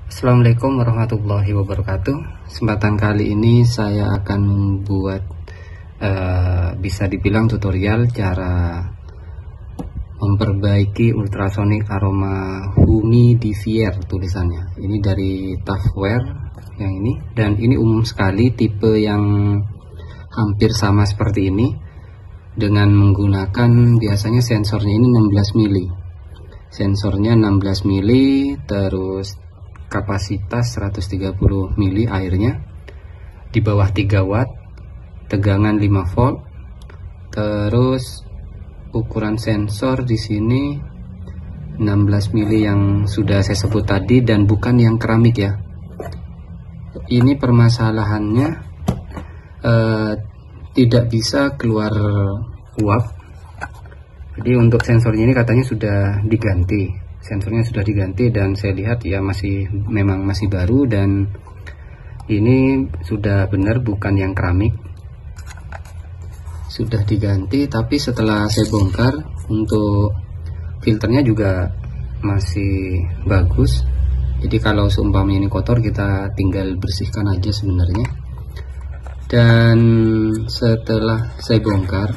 Assalamualaikum warahmatullahi wabarakatuh. Kesempatan kali ini saya akan membuat bisa dibilang tutorial cara memperbaiki ultrasonic aroma humidifier tulisannya. Ini dari Tupperware yang ini, dan ini umum sekali, tipe yang hampir sama seperti ini dengan menggunakan biasanya sensornya ini 16 mili. Sensornya 16 mili, terus kapasitas 130 mili airnya, di bawah 3 watt, tegangan 5 volt, terus ukuran sensor di sini 16 mili yang sudah saya sebut tadi, dan bukan yang keramik ya. Ini permasalahannya tidak bisa keluar uap. Jadi untuk sensornya ini katanya sudah diganti. Sensornya sudah diganti, dan saya lihat ya memang masih baru, dan ini sudah benar bukan yang keramik, sudah diganti. Tapi setelah saya bongkar, untuk filternya juga masih bagus. Jadi kalau seumpamanya ini kotor, kita tinggal bersihkan aja sebenarnya. Dan setelah saya bongkar,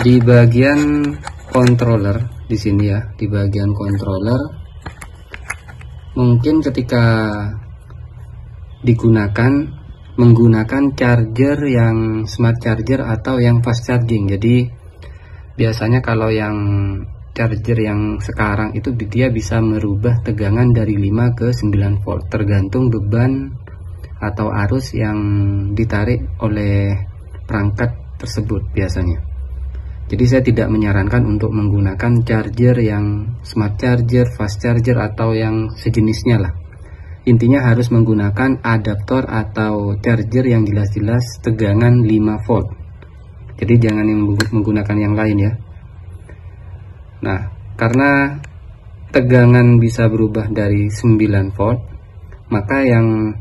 di bagian controller di sini ya, di bagian controller, mungkin ketika menggunakan charger yang smart charger atau yang fast charging. Jadi biasanya kalau yang charger yang sekarang itu dia bisa merubah tegangan dari 5 ke 9 volt tergantung beban atau arus yang ditarik oleh perangkat tersebut biasanya. Jadi saya tidak menyarankan untuk menggunakan charger yang smart charger, fast charger, atau yang sejenisnya lah. Intinya harus menggunakan adaptor atau charger yang jelas-jelas tegangan 5 volt. Jadi jangan yang menggunakan yang lain ya. Nah, karena tegangan bisa berubah dari 9 volt, maka yang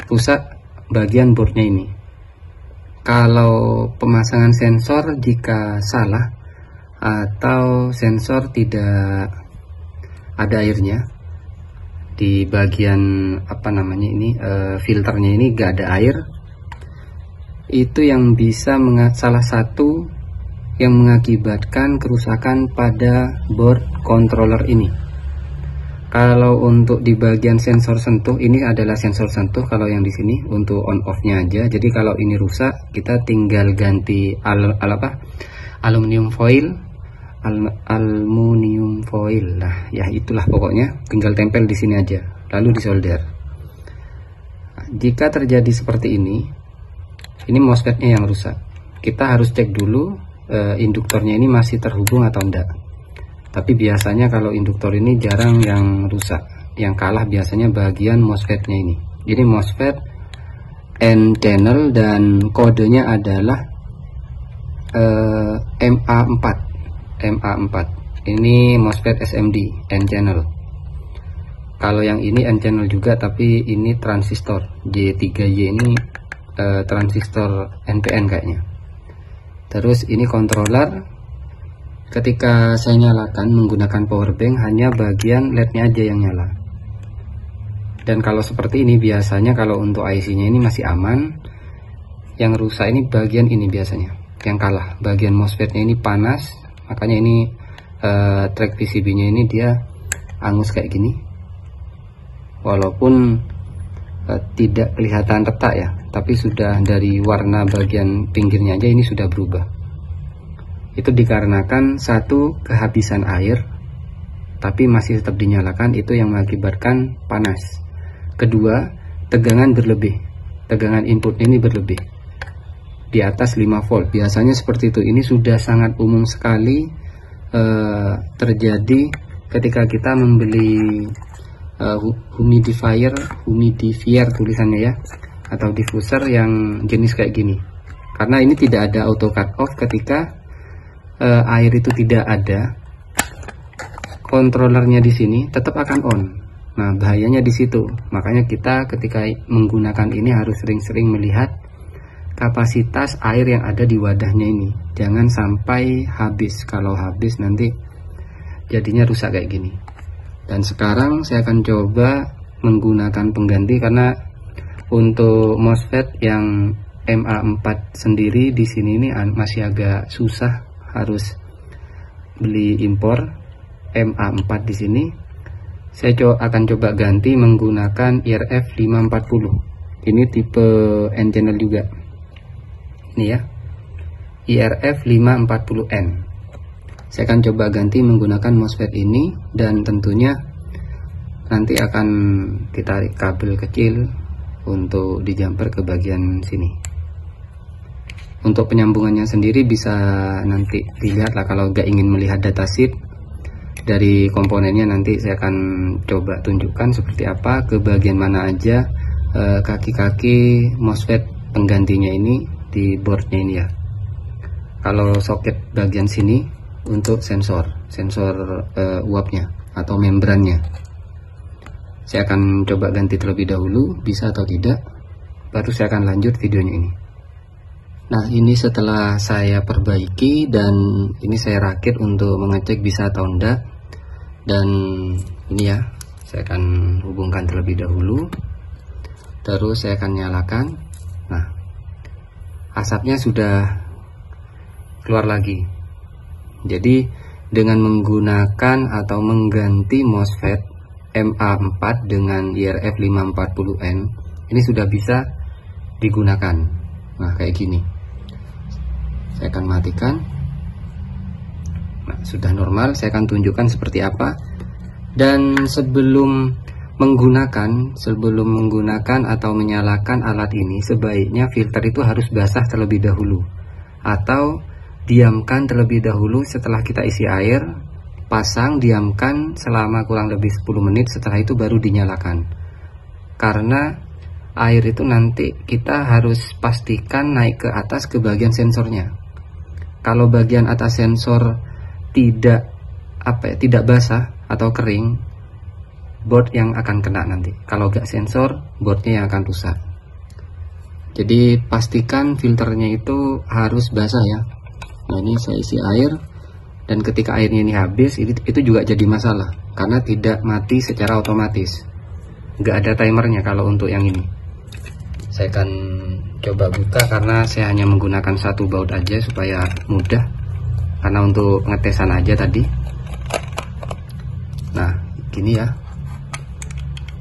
rusak bagian boardnya ini. Kalau pemasangan sensor jika salah atau sensor tidak ada airnya di bagian filternya ini gak ada air, itu yang bisa salah satu yang mengakibatkan kerusakan pada board controller ini. Kalau untuk di bagian sensor sentuh, ini adalah sensor sentuh. Kalau yang di sini untuk on off-nya aja. Jadi kalau ini rusak, kita tinggal ganti aluminium foil lah ya, itulah pokoknya, tinggal tempel di sini aja lalu disolder. Jika terjadi seperti ini MOSFET-nya yang rusak. Kita harus cek dulu induktornya ini masih terhubung atau enggak. Tapi biasanya kalau induktor ini jarang yang rusak. Yang kalah biasanya bagian MOSFET-nya ini. Ini MOSFET N channel dan kodenya adalah MA4. Ini MOSFET SMD N channel. Kalau yang ini N channel juga, tapi ini transistor J3Y, ini transistor NPN kayaknya. Terus ini controller. Ketika saya nyalakan menggunakan power bank, hanya bagian LED-nya aja yang nyala. Dan kalau seperti ini biasanya, kalau untuk IC-nya ini masih aman. Yang rusak ini bagian ini biasanya, yang kalah. Bagian MOSFET-nya ini panas, makanya ini track PCB-nya ini dia angus kayak gini. Walaupun tidak kelihatan retak ya, tapi sudah dari warna bagian pinggirnya aja ini sudah berubah. Itu dikarenakan satu, kehabisan air tapi masih tetap dinyalakan, itu yang mengakibatkan panas. Kedua, tegangan berlebih, tegangan input ini berlebih di atas 5 volt. Biasanya seperti itu. Ini sudah sangat umum sekali terjadi ketika kita membeli humidifier tulisannya ya, atau diffuser yang jenis kayak gini. Karena ini tidak ada auto cut off. Ketika air itu tidak ada, kontrolernya di sini tetap akan on. Nah, bahayanya di situ. Makanya kita ketika menggunakan ini harus sering-sering melihat kapasitas air yang ada di wadahnya ini. Jangan sampai habis. Kalau habis nanti jadinya rusak kayak gini. Dan sekarang saya akan coba menggunakan pengganti, karena untuk MOSFET yang MA4 sendiri di sini ini masih agak susah, harus beli impor MA4 di sini. Saya akan coba ganti menggunakan IRF 540. Ini tipe N channel juga. Ini ya, IRF 540N. Saya akan coba ganti menggunakan MOSFET ini, dan tentunya nanti akan ditarik kabel kecil untuk dijumper ke bagian sini. Untuk penyambungannya sendiri bisa nanti dilihat lah, kalau nggak ingin melihat datasheet dari komponennya, nanti saya akan coba tunjukkan seperti apa, ke bagian mana aja kaki-kaki MOSFET penggantinya ini di boardnya ini ya. Kalau soket bagian sini untuk sensor uapnya atau membrannya. Saya akan coba ganti terlebih dahulu, bisa atau tidak, baru saya akan lanjut videonya ini. Nah, ini setelah saya perbaiki dan ini saya rakit untuk mengecek bisa atau enggak. Dan ini ya, saya akan hubungkan terlebih dahulu, terus saya akan nyalakan. Nah, asapnya sudah keluar lagi. Jadi dengan menggunakan atau mengganti MOSFET MA4 dengan IRF 540N ini sudah bisa digunakan. Nah, kayak gini. Saya akan matikan. Nah, sudah normal. Saya akan tunjukkan seperti apa. Dan sebelum menggunakan atau menyalakan alat ini, sebaiknya filter itu harus basah terlebih dahulu, atau diamkan terlebih dahulu. Setelah kita isi air, pasang, diamkan selama kurang lebih 10 menit, setelah itu baru dinyalakan. Karena air itu nanti kita harus pastikan naik ke atas ke bagian sensornya. Kalau bagian atas sensor tidak basah atau kering, board yang akan kena nanti. Kalau gak sensor, boardnya yang akan rusak. Jadi pastikan filternya itu harus basah ya. Nah, ini saya isi air, dan ketika airnya ini habis, itu juga jadi masalah karena tidak mati secara otomatis. Nggak ada timernya kalau untuk yang ini. Saya akan coba buka karena saya hanya menggunakan satu baut aja supaya mudah, karena untuk pengetesan aja tadi. Nah, gini ya.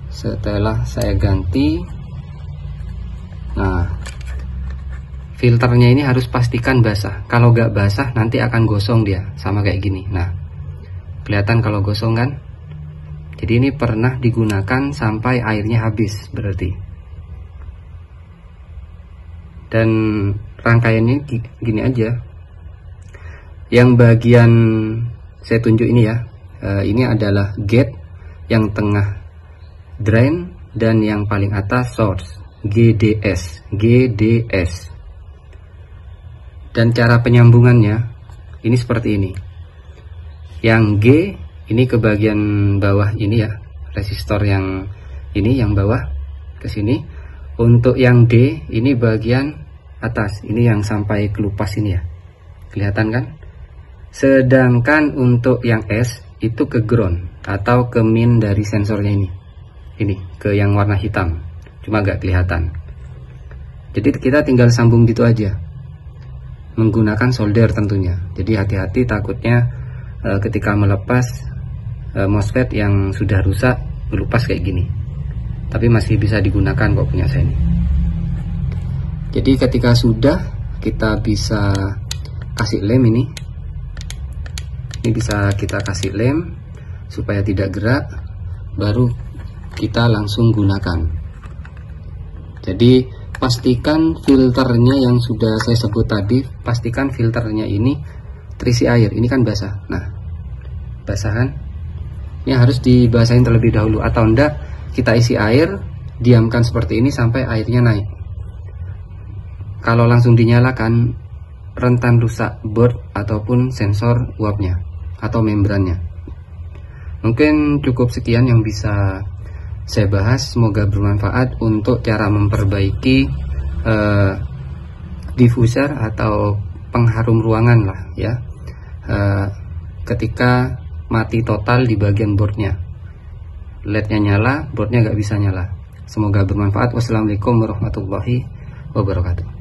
Setelah saya ganti, nah, filternya ini harus pastikan basah. Kalau nggak basah nanti akan gosong dia, sama kayak gini. Nah, kelihatan kalau gosong kan? Jadi ini pernah digunakan sampai airnya habis berarti. Dan rangkaiannya gini aja. Yang bagian saya tunjuk ini ya, ini adalah gate, yang tengah drain, dan yang paling atas source, GDS. Dan cara penyambungannya ini seperti ini. Yang G ini ke bagian bawah ini ya, resistor yang ini yang bawah ke sini. Untuk yang D ini bagian atas, ini yang sampai kelupas ini ya, kelihatan kan? Sedangkan untuk yang S itu ke ground atau ke min dari sensornya ini ke yang warna hitam, cuma gak kelihatan. Jadi kita tinggal sambung gitu aja menggunakan solder tentunya. Jadi hati-hati, takutnya ketika melepas MOSFET yang sudah rusak melupas kayak gini. Tapi masih bisa digunakan kok punya saya ini. Jadi ketika sudah, kita bisa kasih lem ini bisa kita kasih lem supaya tidak gerak, baru kita langsung gunakan. Jadi pastikan filternya yang sudah saya sebut tadi, pastikan filternya ini terisi air. Ini kan basah. Nah, basah kan? Ini harus dibasahin terlebih dahulu, atau enggak kita isi air, diamkan seperti ini sampai airnya naik. Kalau langsung dinyalakan, rentan rusak board ataupun sensor uapnya atau membrannya. Mungkin cukup sekian yang bisa saya bahas, semoga bermanfaat untuk cara memperbaiki diffuser atau pengharum ruangan lah ya, ketika mati total di bagian boardnya. LED-nya nyala, boardnya nggak bisa nyala. Semoga bermanfaat. Wassalamualaikum warahmatullahi wabarakatuh.